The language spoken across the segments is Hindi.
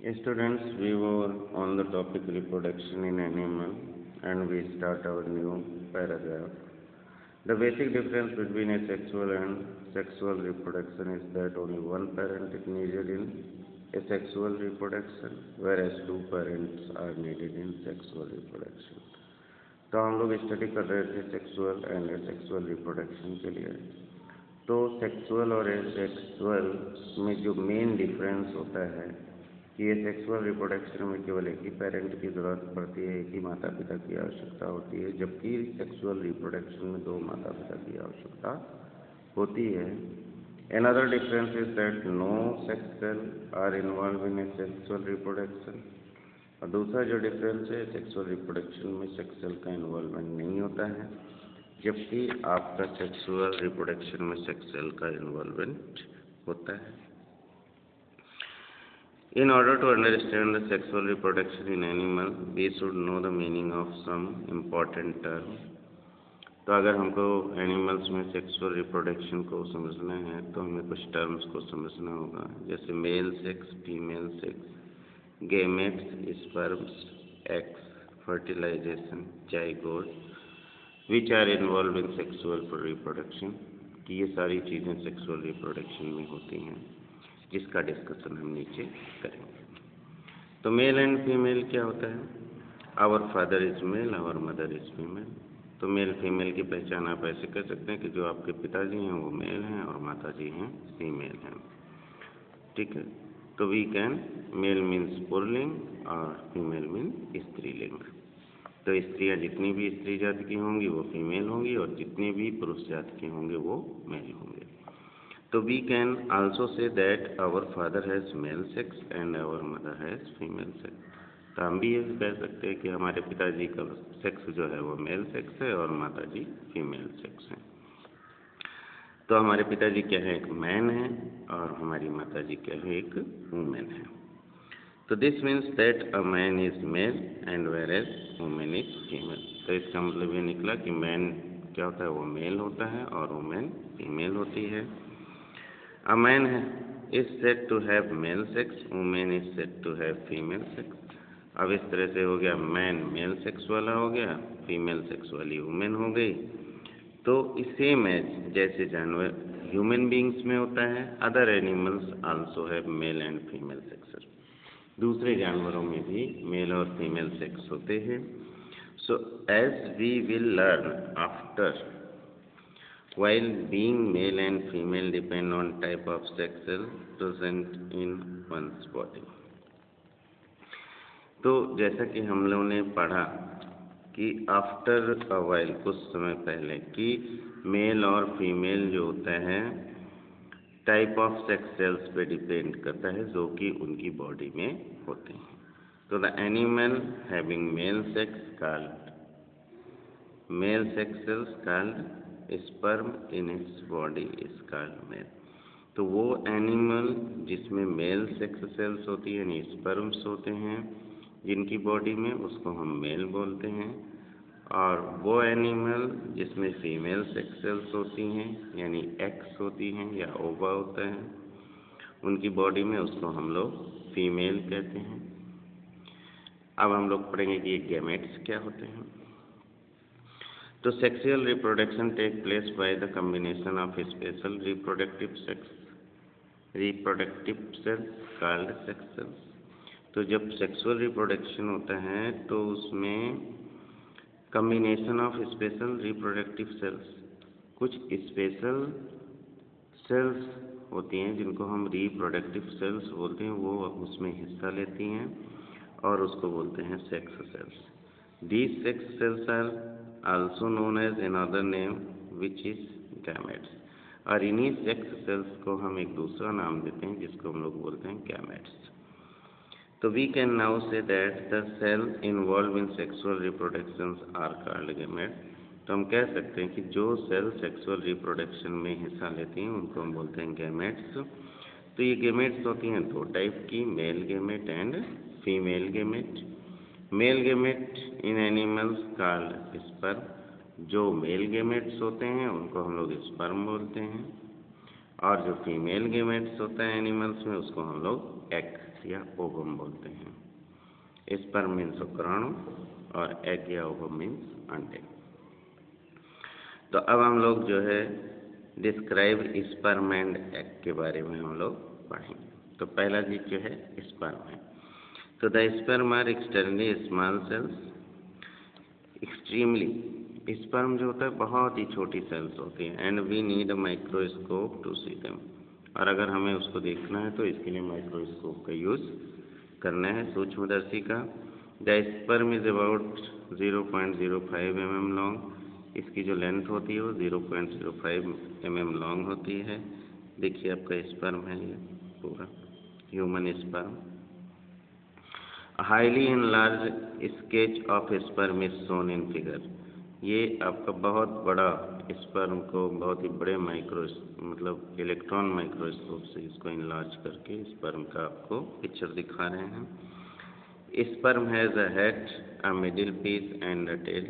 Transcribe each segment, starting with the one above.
Students, we were on the topic reproduction in animal and we start our new paragraph. The basic difference between asexual and sexual reproduction is that only one parent is needed in asexual reproduction, whereas two parents are needed in sexual reproduction. तो हम लोग स्टडी कर रहे थे सेक्सुअल एंड एसेक्सुअल रिप्रोडक्शन के लिए। तो सेक्सुअल और एसेक्सुअल में जो मेन डिफरेंस होता है कि एसेक्सुअल रिप्रोडक्शन में केवल एक ही पेरेंट की ज़रूरत पड़ती है, एक ही माता पिता की आवश्यकता होती है, जबकि सेक्सुअल रिप्रोडक्शन में दो माता पिता की आवश्यकता होती है। Another difference is that no sex cell are involved in asexual reproduction। और दूसरा जो डिफरेंस है, सेक्सुअल रिप्रोडक्शन में सेक्स सेल का इन्वॉल्वमेंट नहीं होता है, जबकि आपका सेक्सुअल रिप्रोडक्शन में सेक्स सेल का इन्वॉल्वमेंट होता है। In order to understand the sexual reproduction in animal, we should know the meaning of some important term। तो अगर हमको एनिमल्स में सेक्सुअल रिप्रोडक्शन को समझना है तो हमें कुछ टर्म्स को समझना होगा, जैसे male sex, female sex, gametes, sperms, eggs, fertilisation, zygote, which are involve in sexual reproduction, कि ये सारी चीज़ें सेक्सुअल रिप्रोडक्शन में होती हैं, जिसका डिस्कशन हम नीचे करेंगे। तो मेल एंड फीमेल क्या होता है? Our father is male, our mother is female. तो मेल फीमेल की पहचान आप ऐसे कर सकते हैं कि जो आपके पिताजी हैं वो मेल हैं और माताजी हैं फीमेल हैं, ठीक है। तो वी कैन, मेल मीन्स पुल्लिंग और फीमेल मीन स्त्रीलिंग। तो स्त्रियाँ जितनी भी स्त्री जाति की होंगी वो फीमेल होंगी और जितने भी पुरुष जाति के होंगे वो मेल होंगे। तो we can also say that our father has male sex and our mother has female sex. तो हम भी ये कह सकते हैं कि हमारे पिताजी का सेक्स जो है वो मेल सेक्स है और माताजी फीमेल सेक्स है। तो हमारे पिताजी क्या है, एक मैन है और हमारी माताजी क्या है, एक वुमेन है। तो this means that a man is male and whereas women is female. तो इसका मतलब ये निकला कि मैन क्या होता है, वो मेल होता है और वुमेन फीमेल होती है। A man is said to have male sex, woman is said to have female sex। अब इस तरह से हो गया, मैन मेल सेक्स वाला हो गया, फीमेल सेक्स वाली वुमेन हो गई। तो सेम एज जैसे जानवर ह्यूमन बींग्स में होता है, other animals also have male and female sex. दूसरे जानवरों में भी मेल और फीमेल सेक्स होते हैं। So as we will learn after, while being male and female depend on type of sex cell present in one's body। तो जैसा कि हम लोगों ने पढ़ा कि आफ्टर अ वाइल, कुछ समय पहले, कि मेल और फीमेल जो होता है टाइप ऑफ सेक्स सेल्स पे डिपेंड करता है जो कि उनकी बॉडी में होते हैं। तो the animal having male sex called male sex cells called sperm in its body is called male. तो वो एनिमल जिसमें मेल सेक्स सेल्स होती है यानी स्पर्म्स होते हैं जिनकी बॉडी में, उसको हम मेल बोलते हैं। और वो एनिमल जिसमें फीमेल सेक्स सेल्स होती हैं यानी एक्स होती हैं या ओवा होता है उनकी बॉडी में, उसको हम लोग फीमेल कहते हैं। अब हम लोग पढ़ेंगे कि ये गैमेट्स क्या होते हैं। तो sexual reproduction take place by the combination of special reproductive cells called sex cells. तो जब सेक्सुअल रिप्रोडक्शन होता है तो उसमें combination of special reproductive cells, कुछ स्पेशल सेल्स होती हैं जिनको हम रिप्रोडक्टिव सेल्स बोलते हैं, वो उसमें हिस्सा लेती हैं और उसको बोलते हैं sex cells. These sex cells are also known as another name which is gametes। और इन्हीं सेक्स सेल्स को हम एक दूसरा नाम देते हैं जिसको हम लोग बोलते हैं गैमेट्स। तो we can now say that the cell involved in sexual reproductions are called gametes। तो हम कह सकते हैं कि जो सेल सेक्सुअल रिप्रोडक्शन में हिस्सा लेती हैं उनको हम बोलते हैं गैमेट्स। तो ये गैमेट्स होती हैं दो टाइप की, male gamete and female gamete. Male gamete in animals called sperm. जो मेल गैमेट्स होते हैं उनको हम लोग स्पर्म बोलते हैं और जो फीमेल गेमेट्स होता है एनिमल्स में उसको हम लोग एग या ओवम बोलते हैं। स्पर्म मीन्स शुक्राणु और एग या ओवम मीन्स अंडे। तो अब हम लोग जो है डिस्क्राइब स्पर्म एंड एग के बारे में हम लोग पढ़ेंगे। तो पहला चीज जो है स्पर्म है। तो the sperm are externally small cells extremely, sperm जो होता है बहुत ही छोटी सेल्स होती है, and we need a microscope to see them, और अगर हमें उसको देखना है तो इसके लिए माइक्रोस्कोप का यूज करना है, सूक्ष्मदर्शी का। The sperm is about 0.05 mm long, इसकी जो लेंथ होती है वो 0.05 mm लॉन्ग होती है। देखिए आपका स्पर्म है ये पूरा human sperm. Highly enlarge sketch of sperm is shown in figure, ये आपका बहुत बड़ा स्पर्म को बहुत ही बड़े मतलब इलेक्ट्रॉन माइक्रोस्कोप से इसको इनलार्ज करके स्पर्म का आपको पिक्चर दिखा रहे हैं। Sperm has a head, a middle piece and a tail.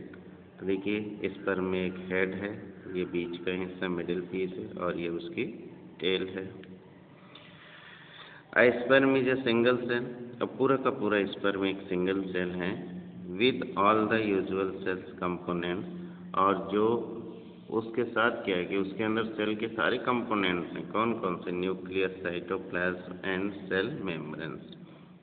तो देखिए स्पर्म में एक हेड है, ये बीच का हिस्सा मिडिल पीस है और ये उसकी टेल है। Sperm is a single cell, अब पूरा का पूरा स्पर्म एक सिंगल सेल है with all the usual cells components, और जो उसके साथ क्या है कि उसके अंदर सेल के सारे कंपोनेंट्स हैं। कौन कौन से? Nucleus, cytoplasm and cell membranes.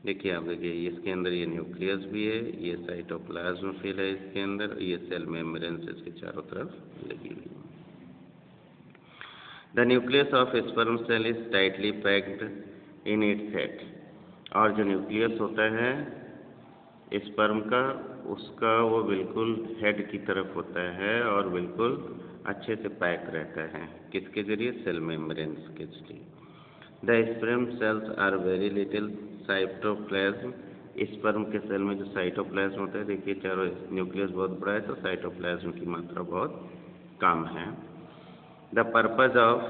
देखिए आप देखिए इसके अंदर ये न्यूक्लियस भी है, ये साइटोप्लाज्म फिल है इसके अंदर, ये सेल मेम्ब्रेन्स इसके चारों तरफ लगी हुई है। The nucleus of sperm cell is tightly packed in its head, और जो न्यूक्लियस होता है स्पर्म का उसका वो बिल्कुल हेड की तरफ होता है और बिल्कुल अच्छे से पैक रहता है। किसके जरिए? सेल मेम्ब्रेन्स के जरिए। The sperm cells are very little, cytoplasm, sperm के सेल में जो साइटोप्लाज्म होता है, देखिए चारों न्यूक्लियस बहुत बड़ा है तो साइटोप्लाज्म की मात्रा बहुत कम है। The purpose of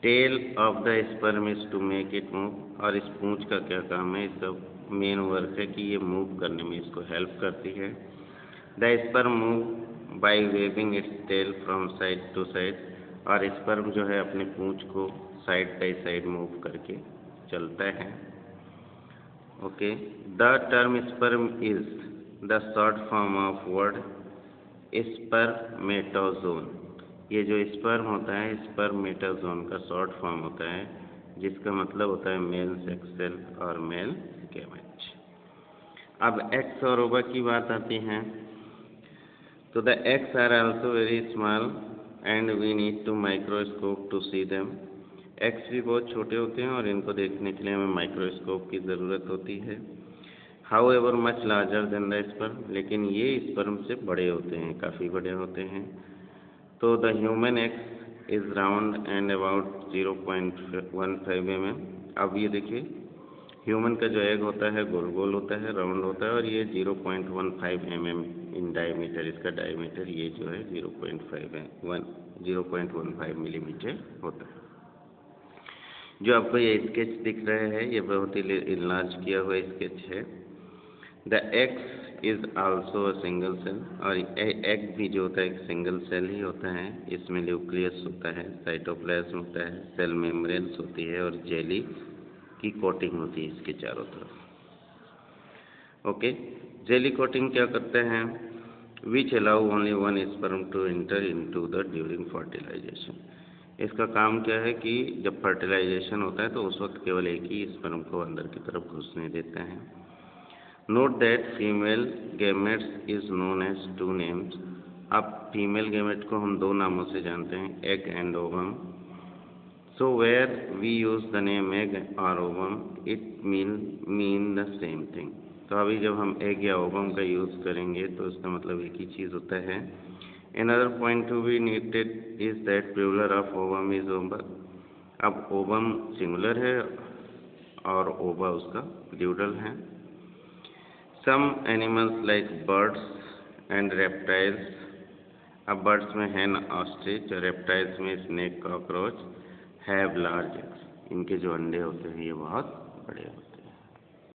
tail of the sperm is to make it move, और इस पूंछ का क्या काम है? इसका मेन वर्क है कि ये मूव करने में इसको हेल्प करती है। The sperm move by waving its tail from side to side, और स्पर्म जो है अपने पूंछ को साइड बाई साइड मूव करके चलता है। Okay, the term sperm is the short form of word spermatozoon, ये जो स्पर्म होता है स्पर्मेटोजोन का शॉर्ट फॉर्म होता है, जिसका मतलब होता है मेल सेक्स सेल और मेल गैमेट। अब एक्स और ओवा की बात आती है। तो the eggs are also very small and we need to microscope to see them, eggs भी बहुत छोटे होते हैं और इनको देखने के लिए हमें माइक्रोस्कोप की ज़रूरत होती है। How ever much larger than the sperm, लेकिन ये स्पर्म से बड़े होते हैं, काफ़ी बड़े होते हैं। तो the human x is round and about 0.15 mm। अब ये देखिए ह्यूमन का जो एग होता है गोल गोल होता है, राउंड होता है, और ये 0.15 mm इन डायमीटर, इसका डायमीटर ये जो है 0.15 मिलीमीटर होता है। जो आपको ये स्केच दिख रहा है ये बहुत ही इनलार्ज किया हुआ स्केच है। The eggs is also a single cell, और एग भी जो होता है एक सिंगल सेल ही होता है। इसमें न्यूक्लियस होता है, साइटोप्लाज्म होता है, सेल मेम्ब्रेन्स होती है और जेली की कोटिंग होती है इसके चारों तरफ। ओके, जेली कोटिंग क्या करते हैं? Which allow only one sperm to enter into the during fertilisation. इसका काम क्या है कि जब फर्टिलाइजेशन होता है तो उस वक्त केवल एक ही स्पर्म को अंदर की तरफ घुसने देते हैं। Note that female gametes is known as 2 names. अब फीमेल गैमेट को हम 2 नामों से जानते हैं, egg and ovum. So where we use the name egg और ovum it mean the same thing. तो अभी जब हम एग या ओवम का यूज़ करेंगे तो इसका मतलब एक ही चीज़ होता है। Another point to be noted is that plural of ovum is ova। अब ओवम सिंगुलर है और ओवा उसका प्लूरल है। Some animals like birds and reptiles, अब बर्ड्स में हैन ऑस्ट्रिच और रेप्टाइल्स में snake cockroach, have large eggs, इनके जो अंडे होते हैं ये बहुत बड़े होते हैं।